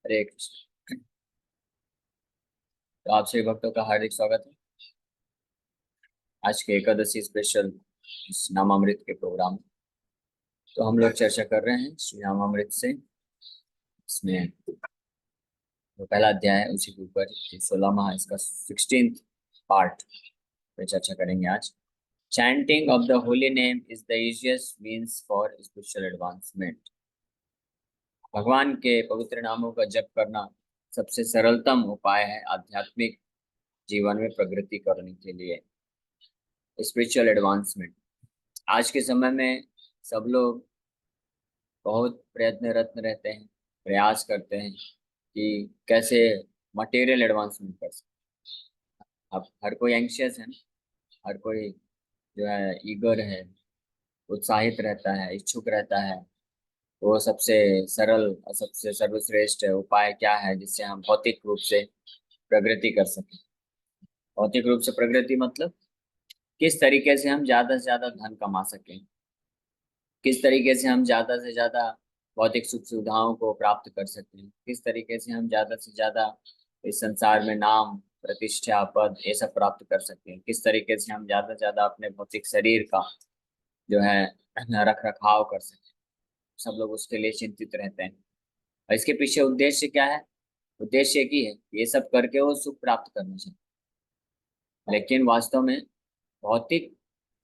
हरे कृष्ण। तो आप सभी भक्तों का हार्दिक स्वागत है आज के एकादशी स्पेशल इस नामामृत के प्रोग्राम में। तो हम लोग चर्चा कर रहे हैं श्री नामामृत से। इसमें जो पहला अध्याय है उसी के ऊपर 16वां है, इसका 16th पार्ट पे चर्चा करेंगे आज। Chanting of the holy name is the easiest means for spiritual advancement. भगवान के पवित्र नामों का जप करना सबसे सरलतम उपाय है आध्यात्मिक जीवन में प्रगति करने के लिए, स्पिरिचुअल एडवांसमेंट। आज के समय में सब लोग बहुत प्रयत्नरत रहते हैं, प्रयास करते हैं कि कैसे मटेरियल एडवांसमेंट कर सकते। अब हर कोई एंशियस है ना, हर कोई जो है ईगर है, उत्साहित रहता है, इच्छुक रहता है। वो सबसे सरल और सबसे सर्वश्रेष्ठ उपाय क्या है जिससे हम भौतिक रूप से प्रगति कर सकें। भौतिक रूप से प्रगति मतलब किस तरीके से हम ज़्यादा से ज़्यादा धन कमा सकें, किस तरीके से हम ज़्यादा से ज़्यादा भौतिक सुख सुविधाओं को प्राप्त कर सकते हैं, किस तरीके से हम ज़्यादा से ज़्यादा इस संसार में नाम प्रतिष्ठा पद ये सब प्राप्त कर सकते हैं, किस तरीके से हम ज़्यादा से ज़्यादा अपने भौतिक शरीर का जो है रख रखाव कर सकते हैं। सब लोग उसके लिए चिंतित रहते हैं और इसके पीछे उद्देश्य क्या है? उद्देश्य एक ही है, ये सब करके वो सुख प्राप्त करना चाहिए। लेकिन वास्तव में भौतिक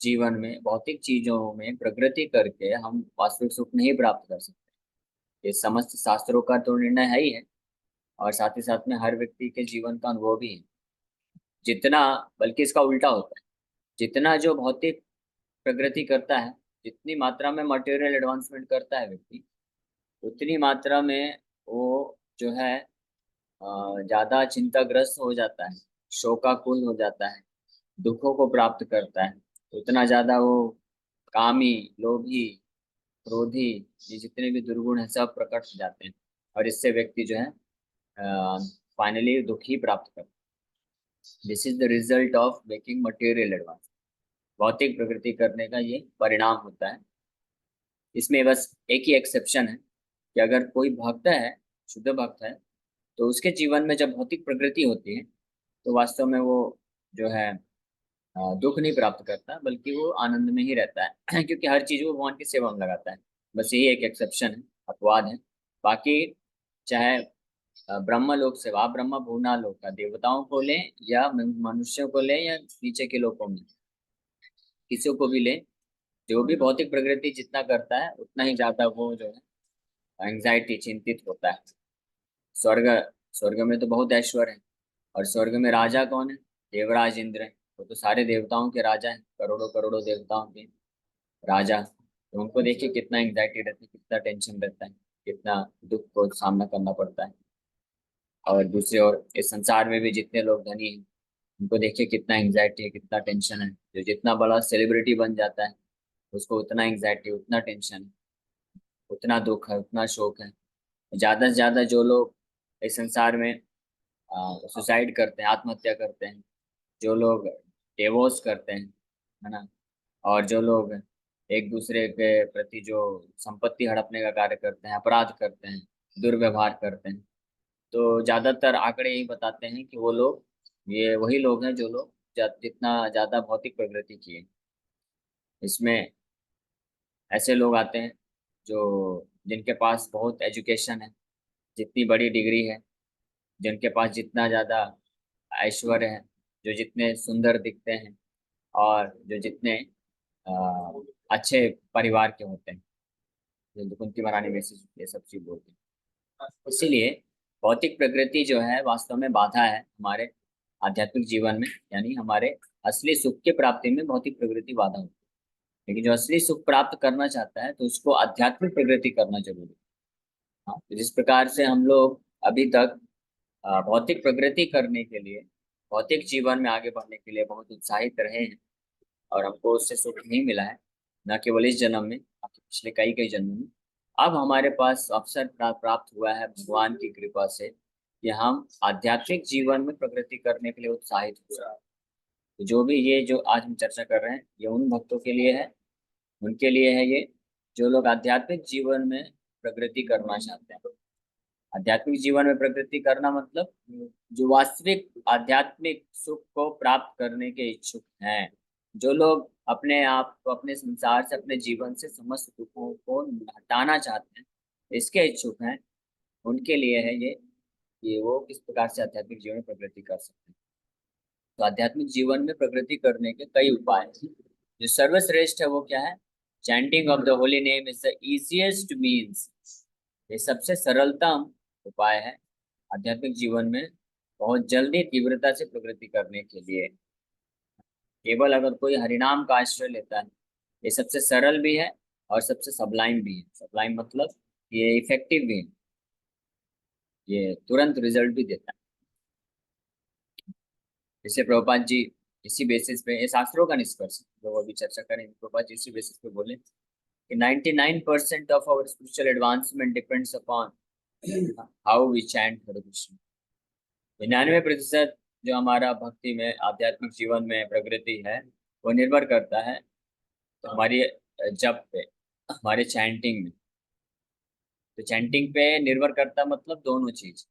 जीवन में भौतिक चीजों में प्रगति करके हम वास्तविक सुख नहीं प्राप्त कर सकते। ये समस्त शास्त्रों का तो निर्णय है ही है और साथ ही साथ में हर व्यक्ति के जीवन का अनुभव भी है। जितना, बल्कि इसका उल्टा होता है, जितना जो भौतिक प्रगति करता है, जितनी मात्रा में मटेरियल एडवांसमेंट करता है व्यक्ति, उतनी मात्रा में वो जो है ज्यादा चिंताग्रस्त हो जाता है, शोकाकुल हो जाता है, दुखों को प्राप्त करता है। उतना ज्यादा वो कामी, लोभी, क्रोधी, ये जितने भी दुर्गुण हैं सब प्रकट हो जाते हैं और इससे व्यक्ति जो है फाइनली दुखी प्राप्त करता है। This is the result of making material advance. भौतिक प्रगति करने का ये परिणाम होता है। इसमें बस एक ही एक्सेप्शन है कि अगर कोई भक्त है, शुद्ध भक्त है, तो उसके जीवन में जब भौतिक प्रगति होती है तो वास्तव में वो जो है दुख नहीं प्राप्त करता, बल्कि वो आनंद में ही रहता है क्योंकि हर चीज वो भगवान की सेवा में लगाता है। बस यही एक एक्सेप्शन है, अपवाद है। बाकी चाहे ब्रह्म लोक से, आप ब्रह्म भुवना लोक का देवताओं को लें या मनुष्यों को लें या नीचे के लोगों में किसी को भी लें, जो भी भौतिक प्रगति जितना करता है उतना ही ज्यादा वो जो है एंग्जाइटी, चिंतित होता है। स्वर्ग, स्वर्ग में तो बहुत ऐश्वर्य है और स्वर्ग में राजा कौन है? देवराज इंद्र है। वो तो सारे देवताओं के राजा हैं, करोड़ों करोड़ों देवताओं के राजा। तो उनको देखिए कितना एंग्जाइटी रहती है, कितना टेंशन रहता है, कितना दुख को सामना करना पड़ता है। और दूसरी ओर इस संसार में भी जितने लोग धनी हैं उनको देखिए कितना एंग्जाइटी है, कितना टेंशन है। जो जितना बड़ा सेलिब्रिटी बन जाता है उसको उतना एंग्जाइटी, उतना टेंशन है, उतना दुख है, उतना शोक है। ज्यादा से ज्यादा जो लोग इस संसार में सुसाइड करते हैं, आत्महत्या करते हैं, जो लोग डिवोर्स करते हैं, है ना, और जो लोग एक दूसरे के प्रति जो संपत्ति हड़पने का कार्य करते हैं, अपराध करते हैं, दुर्व्यवहार करते हैं, तो ज्यादातर आंकड़े यही बताते हैं कि वो लोग, ये वही लोग हैं जो लोग जितना ज्यादा भौतिक प्रगति किए। इसमें ऐसे लोग आते हैं जो जिनके पास बहुत एजुकेशन है, जितनी बड़ी डिग्री है, जिनके पास जितना ज्यादा ऐश्वर्य है, जो जितने सुंदर दिखते हैं और जो जितने अच्छे परिवार के होते हैं, जो कुंती महारानी में से ये सब चीज बोलते हैं। इसीलिए भौतिक प्रकृति जो है वास्तव में बाधा है हमारे आध्यात्मिक जीवन में, यानी हमारे असली सुख की प्राप्ति में भौतिक प्रकृति बाधा होती है। लेकिन जो असली सुख प्राप्त करना चाहता है तो उसको आध्यात्मिक प्रगति करना जरूरी है। हाँ, तो जिस प्रकार से हम लोग अभी तक भौतिक प्रगति करने के लिए, भौतिक जीवन में आगे बढ़ने के लिए बहुत उत्साहित रहे हैं और हमको उससे सुख नहीं मिला है, न केवल इस जन्म में बल्कि पिछले कई कई जन्मों में। अब हमारे पास अवसर प्राप्त हुआ है भगवान की कृपा से कि हम आध्यात्मिक जीवन में प्रगति करने के लिए उत्साहित हो जाए। तो जो भी ये जो आज हम चर्चा कर रहे हैं ये उन भक्तों के लिए है, उनके लिए है ये, जो लोग आध्यात्मिक जीवन में प्रगति करना चाहते हैं। आध्यात्मिक जीवन में प्रगति करना मतलब जो वास्तविक आध्यात्मिक सुख को प्राप्त करने के इच्छुक हैं, जो लोग अपने आप को, अपने संसार से, अपने जीवन से समस्त दुखों को हटाना चाहते हैं, इसके इच्छुक हैं, उनके लिए है ये वो किस प्रकार से आध्यात्मिक जीवन में प्रगति कर सकते हैं। तो आध्यात्मिक जीवन में प्रगति करने के कई उपाय हैं। जो सर्वश्रेष्ठ है वो क्या है? Chanting of the holy name is the easiest means. ये सबसे सरलतम उपाय है आध्यात्मिक जीवन में बहुत जल्दी तीव्रता से प्रगति करने के लिए। केवल अगर कोई हरिनाम का आश्रय लेता है, ये सबसे सरल भी है और सबसे सबलाइम भी है। सबलाइम मतलब ये इफेक्टिव भी है, ये तुरंत रिजल्ट भी देता है। जैसे प्रभुपाद जी इसी बेसिस पे, ये शास्त्रों का निष्कर्ष जो अभी चर्चा करेंगे, प्रभुपाद जी इसी बेसिस पे बोले कि 99% of our spiritual advancement depends upon how we chant Hare Krishna. 99% जो हमारा भक्ति में, आध्यात्मिक जीवन में प्रगति है, वो निर्भर करता है तो हमारी जप पे, हमारे चैंटिंग में। तो चैंटिंग पे निर्भर करता मतलब दोनों चीज,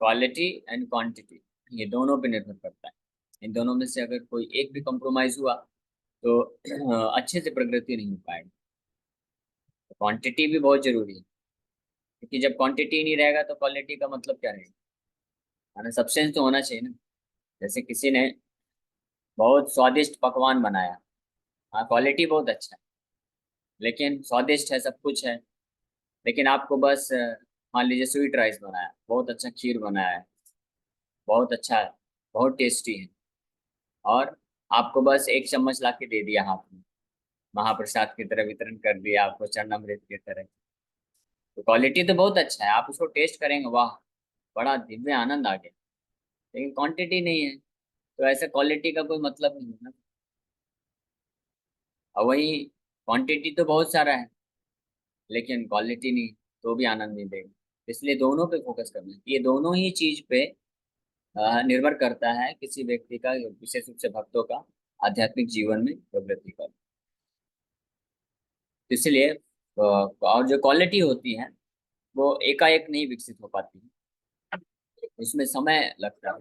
क्वालिटी एंड क्वांटिटी, ये दोनों पे निर्भर करता है। इन दोनों में से अगर कोई एक भी कॉम्प्रोमाइज हुआ तो अच्छे से प्रगति नहीं हो पाएगी। तो क्वांटिटी भी बहुत जरूरी है, क्योंकि जब क्वांटिटी नहीं रहेगा तो क्वालिटी का मतलब क्या रहेगा? माना सब्सटेंस तो होना चाहिए ना। जैसे किसी ने बहुत स्वादिष्ट पकवान बनाया, हाँ क्वालिटी बहुत अच्छा है, लेकिन स्वादिष्ट है, सब कुछ है, लेकिन आपको बस मान लीजिए स्वीट राइस बनाया, बहुत अच्छा खीर बनाया है, बहुत अच्छा है, बहुत टेस्टी है, और आपको बस एक चम्मच ला के दे दिया हाथ में, महाप्रसाद की तरह वितरण कर दिया आपको चरणामृत की तरह। तो क्वालिटी तो बहुत अच्छा है, आप उसको टेस्ट करेंगे, वाह बड़ा दिव्य आनंद आ गया, लेकिन क्वांटिटी नहीं है, तो ऐसे क्वालिटी का कोई मतलब नहीं है ना। और वही क्वांटिटी तो बहुत सारा है, लेकिन क्वालिटी नहीं, तो भी आनंद नहीं देगा। इसलिए दोनों पे फोकस करना है। ये दोनों ही चीज पे निर्भर करता है किसी व्यक्ति का, विशेष रूप से भक्तों का आध्यात्मिक जीवन में प्रगति का। इसलिए और जो क्वालिटी होती है वो एकाएक नहीं विकसित हो पाती है, उसमें समय लगता है।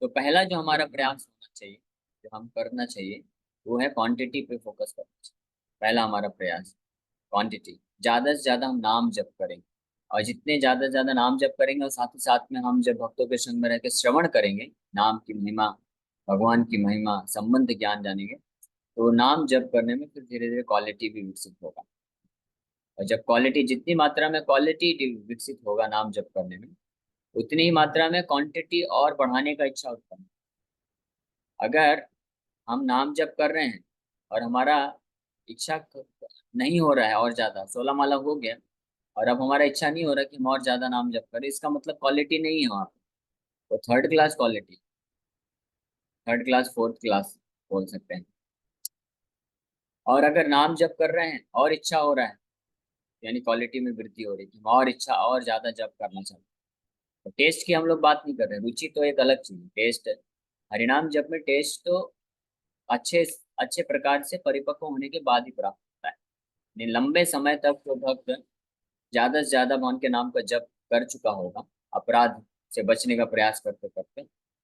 तो पहला जो हमारा प्रयास होना चाहिए, जो हम करना चाहिए, वो है क्वांटिटी पे फोकस करना चाहिए। पहला हमारा प्रयास क्वांटिटी, ज्यादा से ज्यादा हम नाम जप करेंगे, और जितने ज्यादा से ज्यादा नाम जप करेंगे और साथ ही साथ में हम जब भक्तों के संग में रह के श्रवण करेंगे, नाम की महिमा, भगवान की महिमा, संबंध ज्ञान जानेंगे, तो नाम जप करने में फिर धीरे धीरे क्वालिटी भी विकसित होगा। और जब क्वालिटी, जितनी मात्रा में क्वालिटी विकसित होगा नाम जप करने में, उतनी ही मात्रा में क्वांटिटी और बढ़ाने का इच्छा उत्पन्न। अगर हम नाम जप कर रहे हैं और हमारा इच्छा नहीं हो रहा है और ज्यादा, 16 माला हो गया और अब हमारा इच्छा नहीं हो रहा कि हम और ज्यादा नाम जप करें, इसका मतलब क्वालिटी नहीं है वहाँ पे, तो third class quality, third class, fourth class बोल सकते हैं। और अगर नाम जप कर रहे हैं और इच्छा हो रहा है, यानी क्वालिटी में वृद्धि हो रही है कि हम और इच्छा और ज्यादा जप करना चाहते हैं। तो टेस्ट की हम लोग बात नहीं कर रहे हैं, रुचि तो एक अलग चीज है। टेस्ट, हरिनाम जप में टेस्ट तो अच्छे अच्छे प्रकार से परिपक्व होने के बाद ही प्राप्त होता है। यानी लंबे समय तक तो भक्त ज्यादा से ज्यादा भगवान के नाम का जप कर चुका होगा, अपराध से बचने का प्रयास करते करते,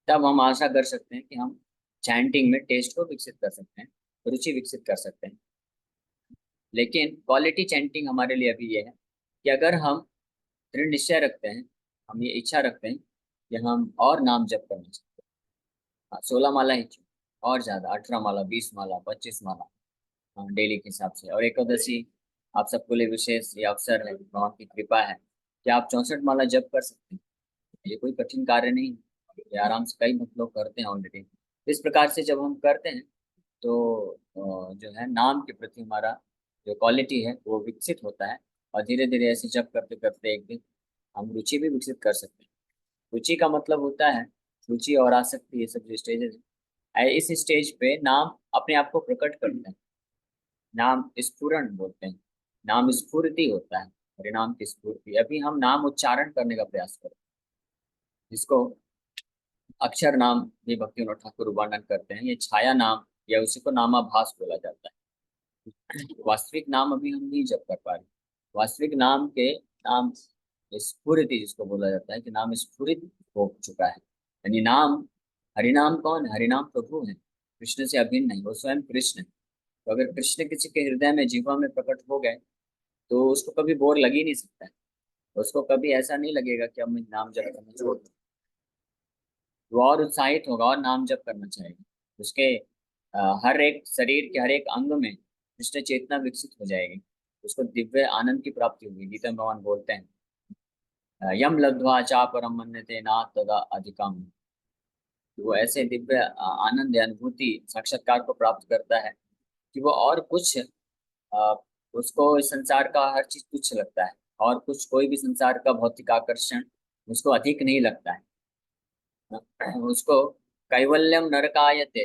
तब हम आशा कर सकते हैं कि हम चैंटिंग में टेस्ट को विकसित कर सकते हैं, रुचि विकसित कर सकते हैं। लेकिन क्वालिटी चैंटिंग हमारे लिए अभी ये है कि अगर हम दृढ़ निश्चय रखते हैं, हम ये इच्छा रखते हैं कि हम और नाम जप करना चाहते हैं, 16 माला ही क्यों, और ज्यादा 18 माला, 20 माला, 25 माला, डेली के हिसाब से। और एकादशी आप सबके लिए विशेष ये अवसर है, भगवान की कृपा है कि आप 64 माला जप कर सकते हैं। ये कोई कठिन कार्य नहीं है, ये आराम से कई लोग करते हैं ऑलरेडी। इस प्रकार से जब हम करते हैं तो जो है नाम के प्रति हमारा जो क्वालिटी है वो विकसित होता है, और धीरे धीरे ऐसे जब करते करते एक दिन हम रुचि भी विकसित कर सकते हैं। रुचि का मतलब होता है, रुचि और आसक्ति, ये सब जो स्टेजेस है, इस स्टेज पे नाम अपने आप को प्रकट करते हैं। नाम स्फुरण बोलते हैं, नाम स्फूर्ति होता है, परिणाम की स्फूर्ति। अभी हम नाम उच्चारण करने का प्रयास करें, जिसको अक्षर नाम भी भक्ति विनोद ठाकुर वर्णन करते हैं, ये छाया नाम या उसी को नामाभास बोला जाता है। वास्तविक नाम अभी हम नहीं जप कर पा रहे। वास्तविक नाम के नाम स्फुरिति जिसको बोला जाता है कि नाम स्फुरित हो चुका है। यानी नाम, हरिनाम कौन है? हरिनाम प्रभु है, कृष्ण से अभिन्न नहीं, वो स्वयं कृष्ण है। तो अगर कृष्ण किसी के हृदय में, जीवा में प्रकट हो गए तो उसको कभी बोर लग ही नहीं सकता है। उसको कभी ऐसा नहीं लगेगा कि अब मैं नाम जप करना छोड़ दूं। वो और उत्साहित होगा और नाम जप करना चाहेगा। उसके हर एक शरीर के हर एक अंग में कृष्ण चेतना विकसित हो जाएगी। उसको दिव्य आनंद की प्राप्ति होगी। गीता में भगवान बोलते हैं, यम लब्ध्वा चा परम मन्यते ना तदा अधिकम। वो ऐसे दिव्य आनंद या अनुभूति साक्षात्कार को प्राप्त करता है कि वो और कुछ अ, उसको इस संसार का हर चीज तुच्छ लगता है, और कुछ कोई भी संसार का भौतिक आकर्षण उसको अधिक नहीं लगता है। उसको कैवल्यम नरकायते,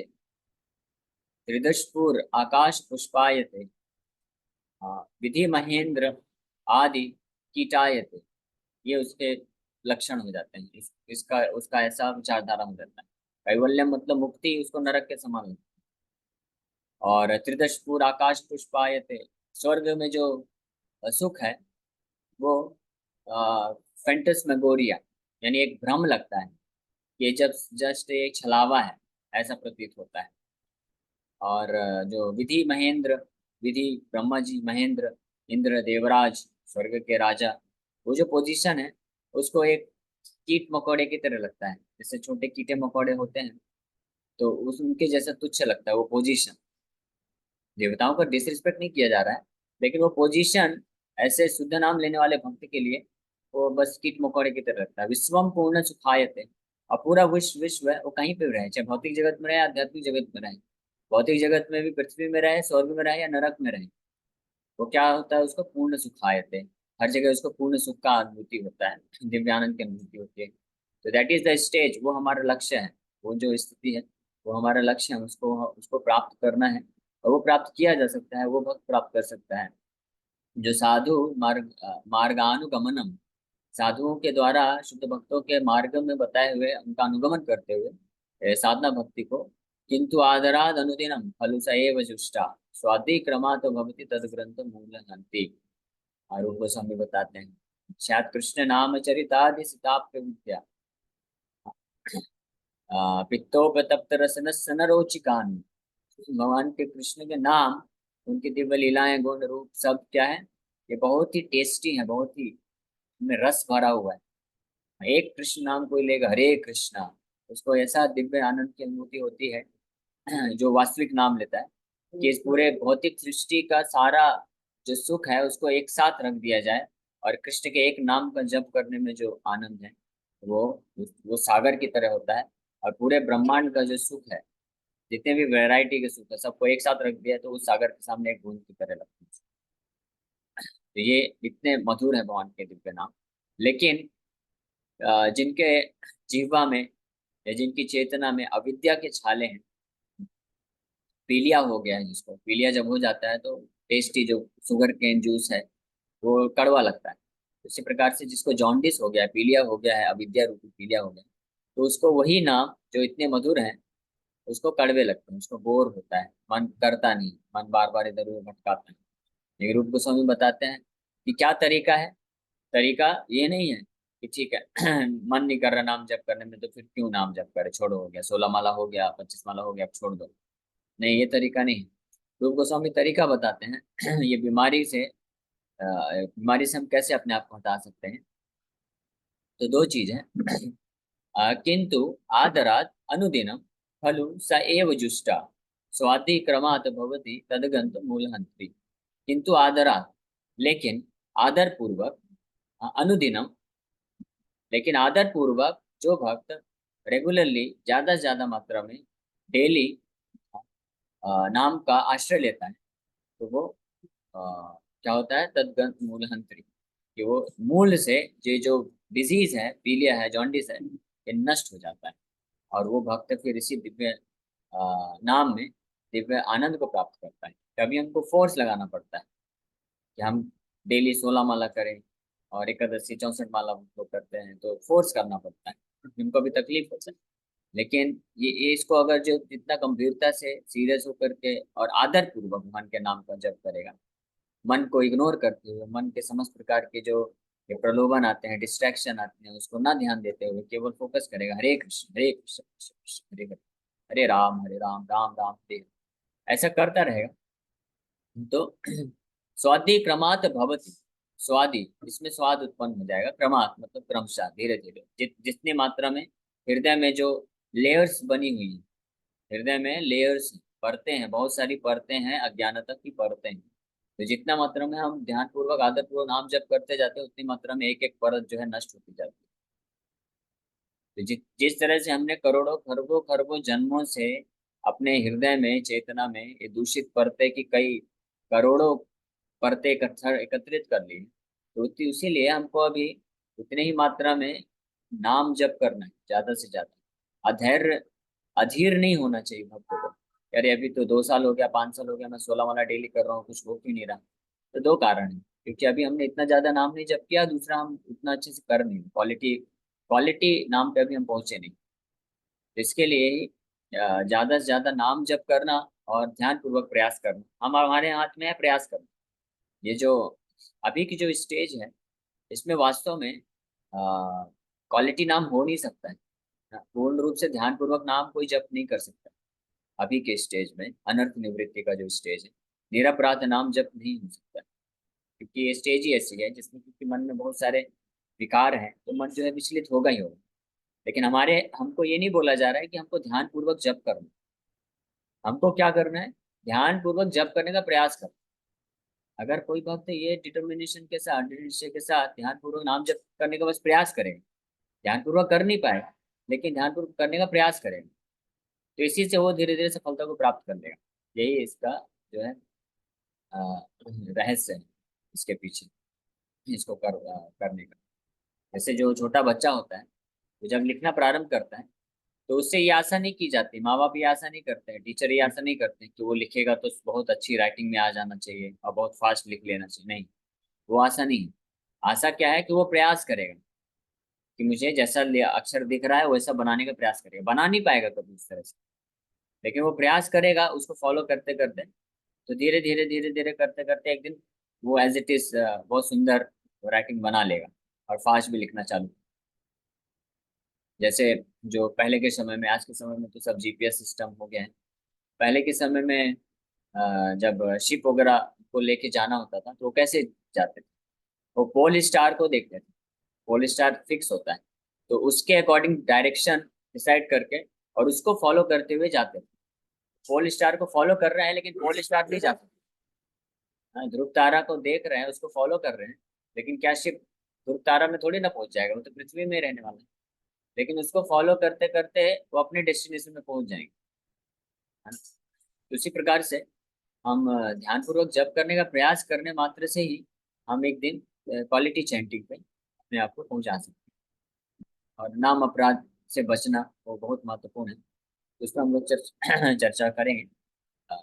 त्रिदशपुर आकाश पुष्पायते, विधि महेंद्र आदि कीटायते। ये उसके लक्षण हो जाते हैं। इसका उसका ऐसा विचारधारा हो जाता है। कैवल्यम मतलब मुक्ति, उसको नरक के समान लगता है। और त्रिदशपुर आकाश पुष्पायते, स्वर्ग में जो सुख है वो फैंटस्मैगोरिया, यानी एक भ्रम लगता है। ये जब जस्ट एक छलावा है ऐसा प्रतीत होता है। और जो विधि महेंद्र, विधि ब्रह्मा जी, महेंद्र इंद्र देवराज स्वर्ग के राजा, वो जो पोजीशन है उसको एक कीट मकोड़े की तरह लगता है। जैसे छोटे कीटे मकोड़े होते हैं तो उस उनके जैसा तुच्छ लगता है वो पोजीशन। देवताओं का डिसरिस्पेक्ट नहीं किया जा रहा है, लेकिन वो पोजीशन ऐसे शुद्ध नाम लेने वाले भक्त के लिए वो बस कीट मकोड़े की तरह लगता है। विश्वम पूर्ण सुखायते, और पूरा विश्व है वो कहीं पे भी रहे, चाहे भौतिक जगत में रहे आध्यात्मिक जगत में रहे। भौतिक जगत में भी, पृथ्वी में रहे, स्वर्ग में रहे या नरक में रहे, वो क्या होता है? उसको पूर्ण सुखायते, हर जगह उसको पूर्ण सुख का अनुभूति होता है, दिव्यानंद की अनुभूति होती है। तो दैट इज द स्टेज, वो हमारा लक्ष्य है। वो जो स्थिति है वो हमारा लक्ष्य है, उसको उसको प्राप्त करना है। और वो प्राप्त किया जा सकता है, वो भक्त प्राप्त कर सकता है जो साधु मार्गानुगमनम, साधुओं के द्वारा शुद्ध भक्तों के मार्ग में बताए हुए उनका अनुगमन करते हुए साधना भक्ति को, किंतु आदराद अनुदिनम खलु स एव जुष्टा स्वादि क्रमात् भवति तद ग्रंथ मूल हंति। आरूप गोस्वामी बताते हैं, शायद कृष्ण नाम चरितादि सिताप्य विद्या पित्तोपतप्त रसन सनरोचिकान। भगवान के कृष्ण के नाम, उनकी दिव्य लीलाएं, गुण रूप सब क्या है? ये बहुत ही टेस्टी है, बहुत ही में रस भरा हुआ है। एक कृष्ण नाम कोई लेगा, हरे कृष्णा, उसको ऐसा दिव्य आनंद की अनुभूति होती है जो वास्तविक नाम लेता है, कि इस पूरे भौतिक सृष्टि का सारा जो सुख है उसको एक साथ रख दिया जाए, और कृष्ण के एक नाम का जप करने में जो आनंद है वो वो सागर की तरह होता है। और पूरे ब्रह्मांड का जो सुख है, जितने भी वैरायटी के सुख है, सबको एक साथ रख दिया तो उस सागर के सामने एक बूंद की तरह लगती है। तो ये इतने मधुर है भगवान के दिव्य नाम। लेकिन जिनके जीवा में या जिनकी चेतना में अविद्या के छाले हैं, पीलिया हो गया है, जिसको पीलिया जब हो जाता है तो टेस्टी जो शुगर केन जूस है वो कड़वा लगता है। उसी प्रकार से जिसको जॉन्डिस हो गया है, पीलिया हो गया है, अविद्या रूपी पीलिया हो गया है, तो उसको वही नाम जो इतने मधुर हैं उसको कड़वे लगते हैं, उसको बोर होता है, मन करता नहीं, मन बार बार इधर उधर भटकाता है। लेकिन रूप गोस्वामी बताते हैं कि क्या तरीका है। तरीका ये नहीं है कि ठीक है मन नहीं कर रहा नाम जप करने में तो फिर क्यों नाम जप करे, छोड़ो, हो गया 16 माला हो गया, 25 माला हो गया, अब छोड़ दो। नहीं, ये तरीका नहीं है। रूप गोस्वामी तरीका बताते हैं ये बीमारी से हम कैसे अपने आप को हटा सकते हैं। तो दो चीज है, किंतु आदरात अनुदिनम खलु स एव जुष्टा स्वाति क्रमात् भवति तदगंत मूलहंत्री। किंतु आदरात, लेकिन आदर पूर्वक, अनुदिनम, लेकिन आदर पूर्वक जो भक्त रेगुलरली ज्यादा से ज्यादा मात्रा में डेली नाम का आश्रय लेता है, तो वो अ, क्या होता है? तदगंत मूलहंत्री, कि वो मूल से ये जो डिजीज है, पीलिया है, जॉन्डिस है, ये नष्ट हो जाता है। और वो भक्त फिर इसी दिव्य नाम में दिव्य आनंद को प्राप्त करता है। कभी हमको फोर्स लगाना पड़ता है कि हम डेली 16 माला करें, और एकादशी 64 माला वो करते हैं तो फोर्स करना पड़ता है, जिनको भी तकलीफ होता है। लेकिन ये इसको अगर जो जितना गंभीरता से सीरियस होकर के और आदर पूर्वक भगवान के नाम का जप करेगा, मन को इग्नोर करते हुए, मन के समस्त प्रकार के जो ये प्रलोभन आते हैं, डिस्ट्रैक्शन आते हैं, उसको ना ध्यान देते हुए केवल फोकस करेगा हरे कृष्ण हरे कृष्ण कृष्ण कृष्ण हरे हरे, हरे राम राम राम हरे हरे, ऐसा करता रहेगा तो स्वादि क्रमात् भवति, स्वादि इसमें स्वाद उत्पन्न हो जाएगा, क्रमात् मतलब क्रमशः धीरे धीरे, जितनी मात्रा में हृदय में जो लेयर्स बनी हुई है, हृदय में लेयर्स परतें हैं, बहुत सारी परतें हैं, अज्ञानता की परतें हैं। तो जितना मात्रा में हम ध्यान पूर्वक आदत पूर्वक नाम जप करते जाते हैं, उतनी मात्रा में एक एक परत जो है नष्ट होती जाती है। तो जिस तरह से हमने करोड़ों खरबों खरबों जन्मों से अपने हृदय में चेतना में ये दूषित परतें की कई करोड़ों परतें एकत्रित कर ली, तो इसीलिए हमको अभी उतनी ही मात्रा में नाम जप करना है, ज्यादा से ज्यादा। अधैर्य अधीर नहीं होना चाहिए भक्तों को। यार अभी तो 2 साल हो गया, 5 साल हो गया, मैं 16 माला डेली कर रहा हूँ, कुछ हो क्यों नहीं रहा? तो दो कारण है, क्योंकि अभी हमने इतना ज्यादा नाम नहीं जप किया, दूसरा हम उतना अच्छे से कर नहीं, क्वालिटी क्वालिटी नाम पे अभी हम पहुंचे नहीं। तो इसके लिए ही ज्यादा से ज्यादा नाम जप करना और ध्यान पूर्वक प्रयास करना हम हमारे हाथ में है, प्रयास करना। ये जो अभी की जो स्टेज है, इसमें वास्तव में क्वालिटी नाम हो नहीं सकता है। पूर्ण रूप से ध्यान पूर्वक नाम कोई जप नहीं कर सकता अभी के स्टेज में। अनर्थ निवृत्ति का जो स्टेज है, निरपराध नाम जप नहीं हो सकता, क्योंकि ये स्टेज ही ऐसी है जिसमें क्योंकि मन में बहुत सारे विकार हैं, तो मन जो है विचलित होगा ही होगा। लेकिन हमारे हमको ये नहीं बोला जा रहा है कि हमको ध्यान पूर्वक जप करना। हमको क्या करना है? ध्यान पूर्वक जप करने का प्रयास करना। अगर कोई भक्त ये डिटर्मिनेशन के साथ, दृढ़ निश्चय के साथ ध्यान पूर्वक नाम जप करने का बस प्रयास करेगा, ध्यान पूर्वक कर नहीं पाएगा, लेकिन ध्यान पूर्वक करने का प्रयास करेगा, तो इसी से वो धीरे धीरे सफलता को प्राप्त कर लेगा। यही इसका जो है रहस्य है इसके पीछे, इसको करने का। जैसे जो छोटा बच्चा होता है, वो जब लिखना प्रारंभ करता है, तो उससे ये आशा नहीं की जाती, माँ बाप ये आशा नहीं करते हैं, टीचर ये आशा नहीं करते हैं कि वो लिखेगा तो बहुत अच्छी राइटिंग में आ जाना चाहिए और बहुत फास्ट लिख लेना चाहिए। नहीं, वो आशा नहीं है। आशा क्या है कि वो प्रयास करेगा कि मुझे जैसा अक्षर दिख रहा है वैसा बनाने का प्रयास करेगा। बना नहीं पाएगा कभी उस तरह से, लेकिन वो प्रयास करेगा, उसको फॉलो करते करते, तो धीरे धीरे धीरे धीरे करते करते एक दिन वो एज इट इज बहुत सुंदर राइटिंग बना लेगा और फास्ट भी लिखना चालू। जैसे जो पहले के समय में, आज के समय में तो सब जीपीएस सिस्टम हो गया है। पहले के समय में जब शिप वगैरह को लेके जाना होता था, तो वो कैसे जाते थे? वो पोल स्टार को देखते थे, पोल स्टार फिक्स होता है, तो उसके अकॉर्डिंग डायरेक्शन डिसाइड करके और उसको फॉलो करते हुए जाते थे। पोल स्टार को फॉलो कर रहे हैं, लेकिन पोल स्टार नहीं जाते। हाँ, ध्रुव तारा को देख रहे हैं, उसको फॉलो कर रहे हैं, लेकिन क्या शिप ध्रुव तारा में थोड़ी ना पहुंच जाएगा, वो तो पृथ्वी में ही रहने वाला है। लेकिन उसको फॉलो करते करते वो अपने डेस्टिनेशन में पहुंच जाएंगे, है ना? तो उसी प्रकार से हम ध्यान पूर्वक जप करने का प्रयास करने मात्र से ही हम एक दिन क्वालिटी चैंटिंग पे अपने आप को पहुंचा सकते हैं। और नाम अपराध से बचना वो बहुत महत्वपूर्ण है, तो उसमें हम लोग चर्चा करेंगे अ,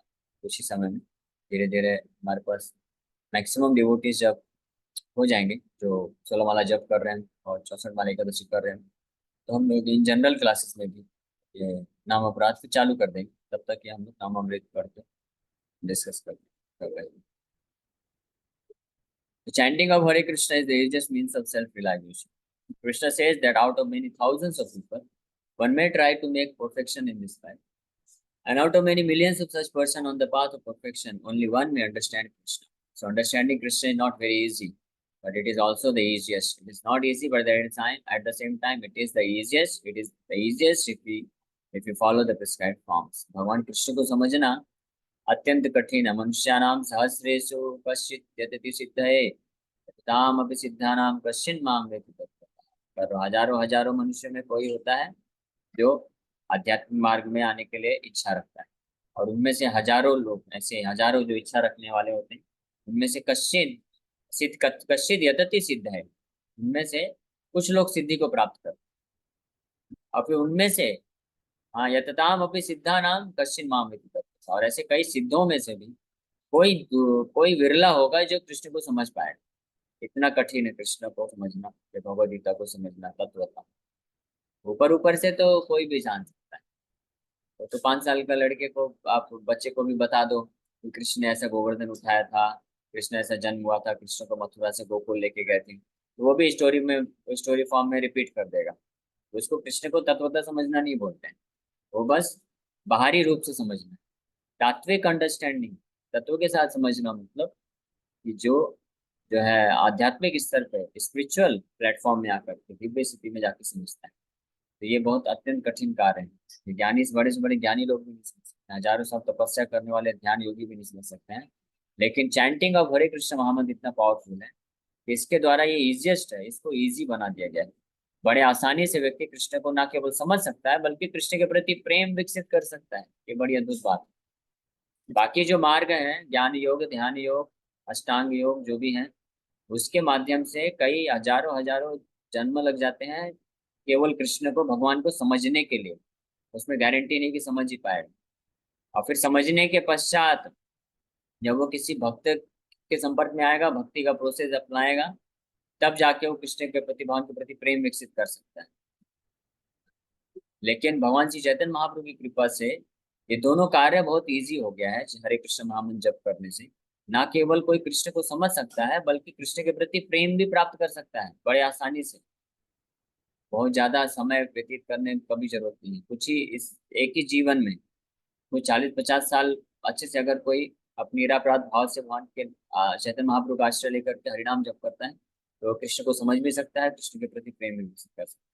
कुछ ही समय में। धीरे धीरे हमारे पास मैक्सिमम डिवोटीज जब हो जाएंगे जो 16 माला जप कर रहे हैं और 64 माला एकादशी कर रहे हैं, तो हम लोग इन जनरल क्लासेस में भी ये नाम अपराध से चालू कर देंगे। तब तक ये हम लोग नाम अमृत करते डिस्कस कर रहे हैं। The chanting of Hare Krishna is the easiest means of self-realization. Krishna says that out of many thousands of people, one may try to make perfection in this life. And out of many millions of such persons on the path of perfection, only one may understand Krishna. So understanding Krishna is not very easy, but it is also the easiest. It is not easy, but at the same time, it is the easiest. It is the easiest if you follow the prescribed forms. भगवान कृष्ण को समझना अत्यंत कठिन है। मनुष्याणाम सहस्रेषु कश्चित् यतति सिद्धये तामपि सिद्धानाम कश्चिन् माम वेत्ति तत्त्वतः। पर हजारों हजारों मनुष्य में कोई होता है जो आध्यात्मिक मार्ग में आने के लिए इच्छा रखता है, और उनमें से हजारों लोग ऐसे, हजारों जो इच्छा रखने वाले होते हैं, उनमें से कश्चित् यतति सिद्ध है, उनमें से कुछ लोग सिद्धि को प्राप्त करते हैं, और फिर उनमें से हाँ यतताम अपनी सिद्धा नाम कश्चिन माम वेत्ति तत्त्वतः। और ऐसे कई सिद्धों में से भी कोई विरला होगा जो कृष्ण को समझ पाएगा। इतना कठिन है कृष्ण को समझना या भगवद गीता को समझना तत्वतः। ऊपर ऊपर से तो कोई भी जान सकता है। तो 5 साल का लड़के को, आप बच्चे को भी बता दो कि कृष्ण ने ऐसा गोवर्धन उठाया था, कृष्ण ऐसा जन्म हुआ था, कृष्ण को मथुरा से गोकुल लेके गए थे, तो वो भी स्टोरी फॉर्म में रिपीट कर देगा। तो उसको कृष्ण को तत्वतः समझना नहीं बोलते हैं, वो बस बाहरी रूप से समझना है। तात्विक अंडरस्टैंडिंग, तत्व के साथ समझना, मतलब कि जो जो है आध्यात्मिक स्तर पे स्पिरिचुअल प्लेटफॉर्म में आकर के दिव्य स्थिति में जाके समझता है। तो ये बहुत अत्यंत कठिन कार्य है। ये ज्ञानी से बड़े ज्ञानी लोग भी नहीं समझ सकते हैं, हजारों साल तपस्या करने वाले ध्यान योगी भी नहीं समझ सकते हैं। लेकिन चैंटिंग ऑफ हरे कृष्ण महामंत्र इतना पावरफुल है कि इसके द्वारा ये इजिएस्ट है, इसको इजी बना दिया गया है। बड़े आसानी से व्यक्ति कृष्ण को ना केवल समझ सकता है बल्कि कृष्ण के प्रति प्रेम विकसित कर सकता है। ये बड़ी अद्भुत बात है। बाकी जो मार्ग हैं, ज्ञान योग, ध्यान योग, अष्टांग योग जो भी हैं, उसके माध्यम से कई हजारों हजारों जन्म लग जाते हैं केवल कृष्ण को, भगवान को समझने के लिए। उसमें गारंटी नहीं कि समझ ही पाएगा। और फिर समझने के पश्चात जब वो किसी भक्त के संपर्क में आएगा, भक्ति का प्रोसेस अपनाएगा, तब जाके वो कृष्ण के प्रति, भगवान के प्रति प्रेम विकसित कर सकता है। लेकिन भगवान श्री चैतन्य महाप्रभु की कृपा से ये दोनों कार्य बहुत इजी हो गया है हरे कृष्ण महामंत्र जप करने से। ना केवल कोई कृष्ण को समझ सकता है बल्कि कृष्ण के प्रति प्रेम भी प्राप्त कर सकता है बड़े आसानी से। बहुत ज्यादा समय व्यतीत करने की कभी जरूरत नहीं है। कुछ ही इस एक ही जीवन में कोई 40-50 साल अच्छे से अगर कोई अपनी निरापराध भाव से भगवान के चैतन्य महाप्रभु का आश्रय लेकर के हरिनाम जप करता है, तो वो कृष्ण को समझ भी सकता है, कृष्ण के प्रति प्रेम भी विकसित कर सकता है।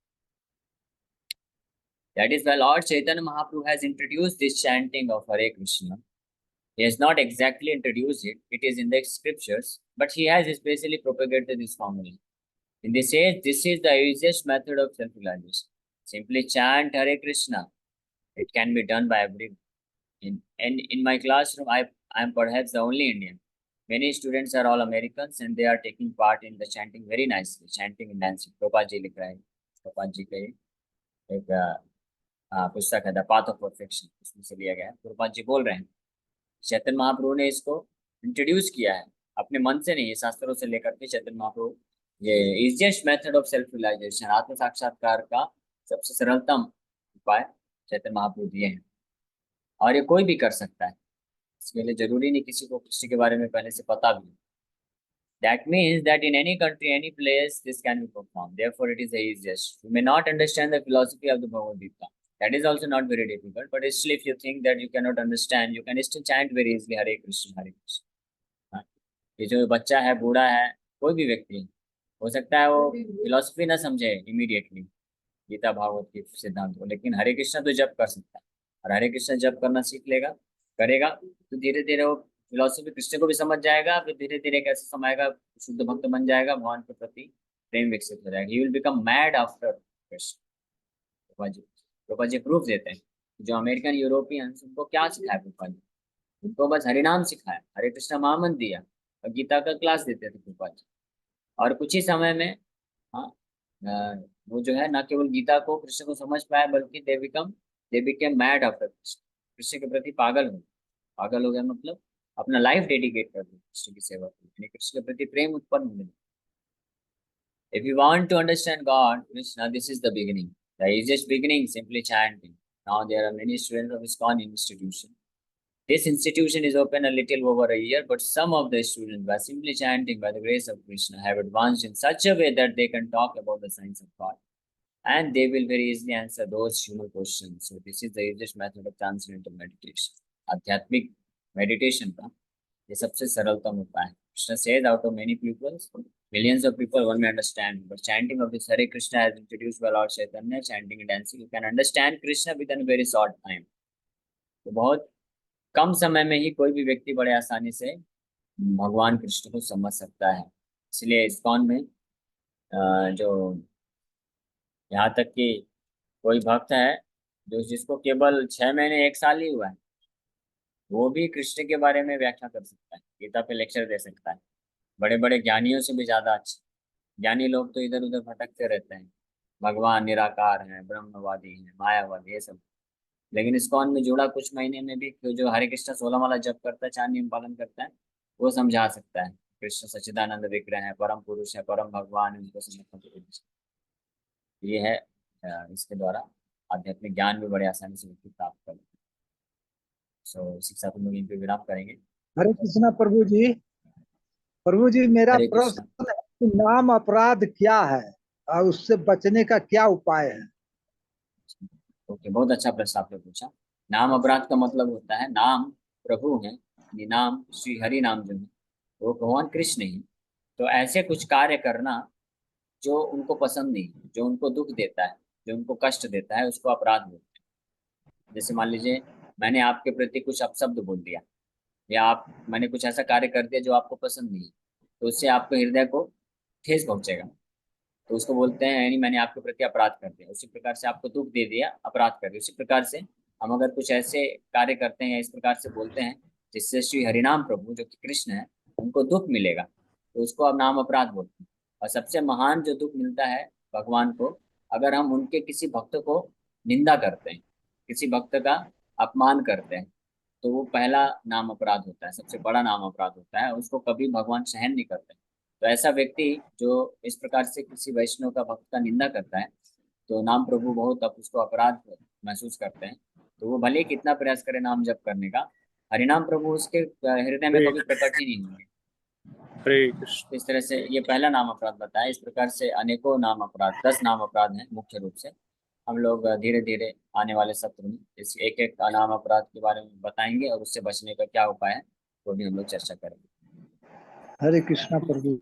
That is why Lord Chaitanya Mahaprabhu has introduced this chanting of Hare Krishna. He has not exactly introduced it, it is in the scriptures, but he has especially propagated this formula. In this age, this is the easiest method of self-realization. Simply chant Hare Krishna. It can be done by everyone. In my classroom, I am perhaps the only Indian. Many students are all Americans and they are taking part in the chanting very nicely, chanting and dancing. Prabhupada ji लिख रहा है, Prabhupada जी का एक पुस्तक है the path of perfection, उसमें से लिया गया है। प्रभुपाद जी बोल रहे हैं चैतन्य महाप्रभु ने इसको इंट्रोड्यूस किया है अपने मन से नहीं, ये शास्त्रों से लेकर के चैतन्य महाप्रभु ये easiest method of self realisation, आत्म साक्षात्कार का सबसे सरलतम उपाय चैतन्य महाप्रभु दिए हैं। और ये कोई भी कर सकता है, इसके लिए जरूरी नहीं किसी को कृष्ण के बारे में पहले से पता भी हो। That means that in any country, any place, this can be performed. Therefore, it is the easiest. You may not understand the philosophy of the Bhagavad Gita. That is also not very difficult. But still, if you think that you cannot understand, you can still chant very easily Hare Krishna, Hare Krishna. हाँ, ये जो बच्चा है, बूढ़ा है, कोई भी व्यक्ति हो सकता है वो फिलोसफी ना समझे इमीडिएटली गीता भागवत के सिद्धांत को, लेकिन हरे कृष्ण तो जप कर सकता है। और हरे कृष्ण जप करना सीख लेगा, करेगा, तो धीरे धीरे वो फिलोसफी कृष्ण को भी समझ जाएगा। फिर धीरे धीरे कैसे समाएगा, शुद्ध भक्त बन जाएगा, भगवान के प्रति प्रेम विकसित हो जाएगा। He will become mad after Krishna. Prabhupada ji proof देते हैं कि जो अमेरिकन यूरोपियंस, उनको क्या सिखाया प्रभुपाद जी? उनको बस हरिनाम सिखाया, हरे कृष्ण महामंत्र दिया और गीता का क्लास देते थे प्रभुपाद जी। और कुछ ही समय में हाँ, वो जो है ना केवल गीता को, कृष्ण को समझ पाए, बल्कि they became mad after Krishna. Krishna के प्रति पागल हो गया, मतलब अपना लाइफ डेडिकेट कर दिया कृष्ण की सेवा के लिए, यानी कृष्ण के प्रति प्रेम उत्पन्न होने लगा। If you want to understand God, Krishna, this is the beginning. The easiest beginning, simply chanting. Now there are many students of ISKCON institution. This institution is open a little over a year, but some of the students, by simply chanting by the grace of Krishna, have advanced in such a way that they can talk about the science of God. And they will very easily answer those human questions. So this is the easiest method of transcendental meditation. आध्यात्मिक meditation का ये सबसे सरलतम उपाय है। Krishna says, out of many pupils, millions of people one may understand, but chanting of this Hare Krishna as introduced by Lord Chaitanya, chanting and dancing, you can understand Krishna within a very short time. तो बहुत कम समय में ही कोई भी व्यक्ति बड़े आसानी से भगवान कृष्ण को समझ सकता है। इसलिए इस्कॉन में जो यहाँ तक कि कोई भक्त है जो जिसको केवल 6 महीने 1 साल ही हुआ है, वो भी कृष्ण के बारे में व्याख्या कर सकता है, गीता पे लेक्चर दे सकता है, बड़े बड़े ज्ञानियों से भी ज्यादा अच्छे। ज्ञानी लोग तो इधर उधर भटकते रहते हैं, भगवान निराकार है, ब्रह्मवादी है, मायावादी, ये सब। लेकिन इस्कॉन में जुड़ा कुछ महीने में भी जो हरे कृष्ण 16 माला जप करता है, 4 नियम पालन करता है, वो समझा सकता है कृष्ण सच्चिदानंद विग्रह है, परम पुरुष है, परम भगवान है, उनको समझ। ये है इसके द्वारा आध्यात्मिक ज्ञान भी बड़े आसानी से व्यक्ति प्राप्त कर लेते हैं। सो इसी के साथ हम लोग इन पे विराम करेंगे। हरे कृष्णा प्रभु जी। प्रभु जी, मेरा हरे प्रश्न कृष्णा। कि नाम अपराध क्या है और उससे बचने का क्या उपाय है। ओके, बहुत अच्छा प्रश्न आपने पूछा। नाम अपराध का मतलब होता है, नाम प्रभु हैं, ये नाम श्री हरि नाम जो है वो भगवान कृष्ण ही। तो ऐसे कुछ कार्य करना जो उनको पसंद नहीं, जो उनको दुख देता है, जो उनको कष्ट देता है, उसको अपराध बोलते हैं। जैसे मान लीजिए मैंने आपके प्रति कुछ अपशब्द बोल दिया, या मैंने कुछ ऐसा कार्य कर दिया जो आपको पसंद नहीं, तो उससे आपके हृदय को ठेस पहुंचेगा, तो उसको बोलते हैं यानी मैंने आपके प्रति अपराध कर दिया। उसी प्रकार से आपको दुख दे दिया, अपराध कर दिया। उसी प्रकार से हम अगर कुछ ऐसे कार्य करते हैं या इस प्रकार से बोलते हैं जिससे श्री हरिनाम प्रभु जो कि कृष्ण है उनको दुख मिलेगा, तो उसको अब नाम अपराध बोलते हैं। और सबसे महान जो दुख मिलता है भगवान को, अगर हम उनके किसी भक्त को निंदा करते हैं, किसी भक्त का अपमान करते हैं, तो वो पहला नाम अपराध होता है, सबसे बड़ा नाम अपराध होता है, उसको कभी भगवान सहन नहीं करते। तो ऐसा व्यक्ति जो इस प्रकार से किसी वैष्णव का भक्त का निंदा करता है, तो नाम प्रभु बहुत अब उसको अपराध महसूस करते हैं। तो वो भले ही कितना प्रयास करे नाम जप करने का, हरिनाम प्रभु उसके हृदय में हरे कभी प्रकट ही नहीं होंगे। हरे कृष्ण। इस तरह से ये पहला नाम अपराध बताया। इस प्रकार से अनेकों नाम अपराध, 10 नाम अपराध हैं मुख्य रूप से। हम लोग धीरे धीरे आने वाले सत्र में इस एक एक नाम अपराध के बारे में बताएंगे और उससे बचने का क्या उपाय है वो भी हम लोग चर्चा करेंगे। हरे कृष्णा प्रभु।